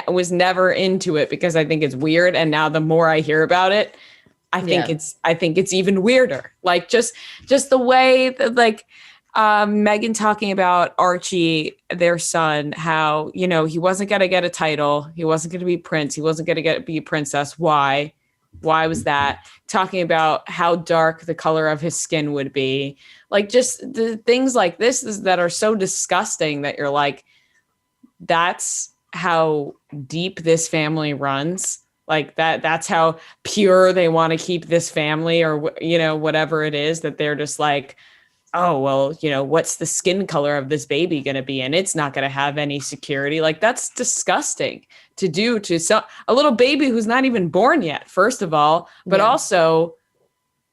was never into it because I think it's weird. And now the more I hear about it, I think it's even weirder. Like just the way that like Meghan talking about Archie, their son, how, you know, he wasn't going to get a title. He wasn't going to be prince. He wasn't going to be princess. Why? Why was that? Talking about how dark the color of his skin would be. Like just the things like this that are so disgusting that you're like, that's how deep this family runs. Like that's how pure they want to keep this family, or, you know, whatever it is, that they're just like, oh, well, you know, what's the skin color of this baby going to be? And it's not going to have any security. Like, that's disgusting to do to a little baby who's not even born yet, first of all, but also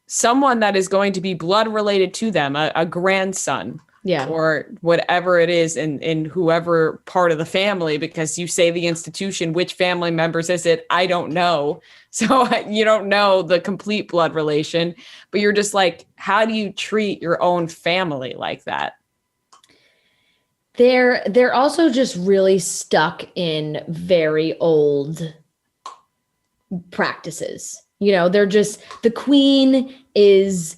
someone that is going to be blood related to them, a grandson. Or whatever it is in whoever part of the family, because you say the institution, which family members is it? I don't know. So you don't know the complete blood relation, but you're just like, how do you treat your own family like that? They're also just really stuck in very old practices. You know, they're just, the queen is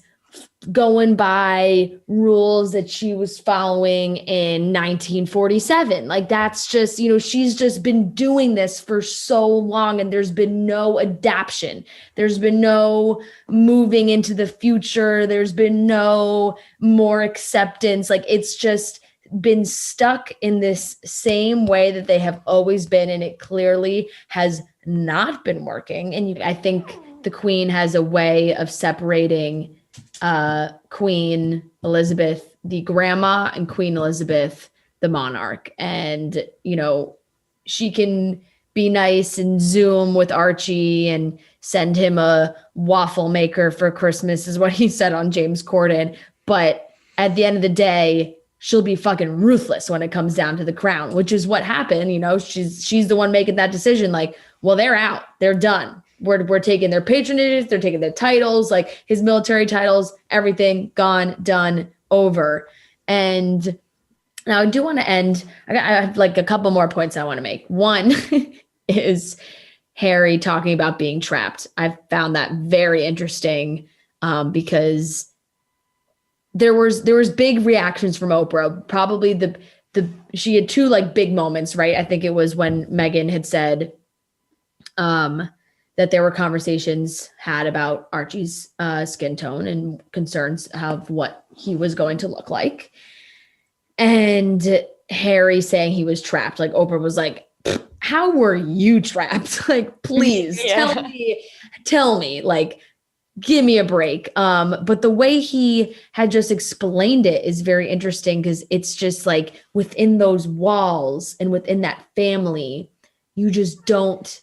going by rules that she was following in 1947. Like, that's just, you know, she's just been doing this for so long, and there's been no adaptation. There's been no moving into the future. There's been no more acceptance. Like, it's just been stuck in this same way that they have always been, and it clearly has not been working. And I think the queen has a way of separating Queen Elizabeth, the grandma, and Queen Elizabeth, the monarch. And, you know, she can be nice and Zoom with Archie and send him a waffle maker for Christmas, is what he said on James Corden. But at the end of the day, she'll be fucking ruthless when it comes down to the crown, which is what happened. You know, she's the one making that decision. Like, well, they're out, they're done. We're taking their patronages, they're taking their titles, like his military titles, everything gone, done, over. And now I do want to end. I have like a couple more points I want to make. One is Harry talking about being trapped. I found that very interesting because there was big reactions from Oprah. Probably she had two like big moments, right? I think it was when Meghan had said that there were conversations had about Archie's skin tone and concerns of what he was going to look like. And Harry saying he was trapped. Like, Oprah was like, how were you trapped? Like, please tell me, like, give me a break. But the way he had just explained it is very interesting, because it's just like within those walls and within that family, you just don't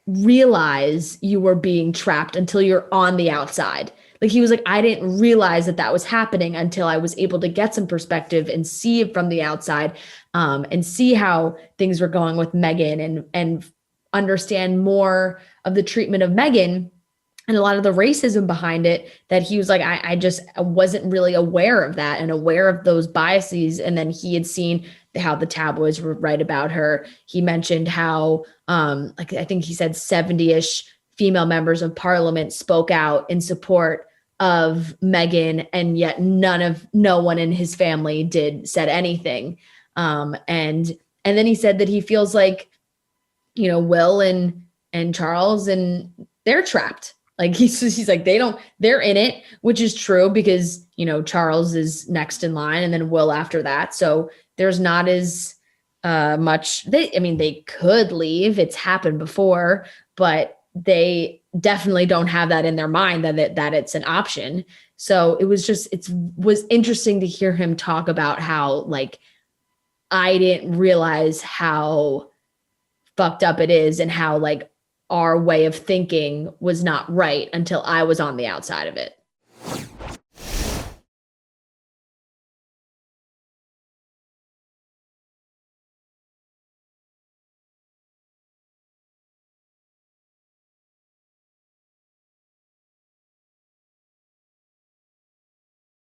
realize you were being trapped until you're on the outside. Like, he was like, I didn't realize that was happening until I was able to get some perspective and see it from the outside, and see how things were going with Meghan, and understand more of the treatment of Meghan and a lot of the racism behind it, that he was like, I just wasn't really aware of that and aware of those biases. And then he had seen how the tabloids were right about her. He mentioned how, like, I think he said 70-ish female members of parliament spoke out in support of Meghan, and yet no one in his family said anything. And then he said that he feels like, you know, Will and Charles, and they're trapped. Like, he's like, they're in it, which is true, because, you know, Charles is next in line and then Will after that. So there's not as much, they could leave. It's happened before, but they definitely don't have that in their mind that it's an option. So it was interesting to hear him talk about how, like, I didn't realize how fucked up it is, and how, like, our way of thinking was not right until I was on the outside of it.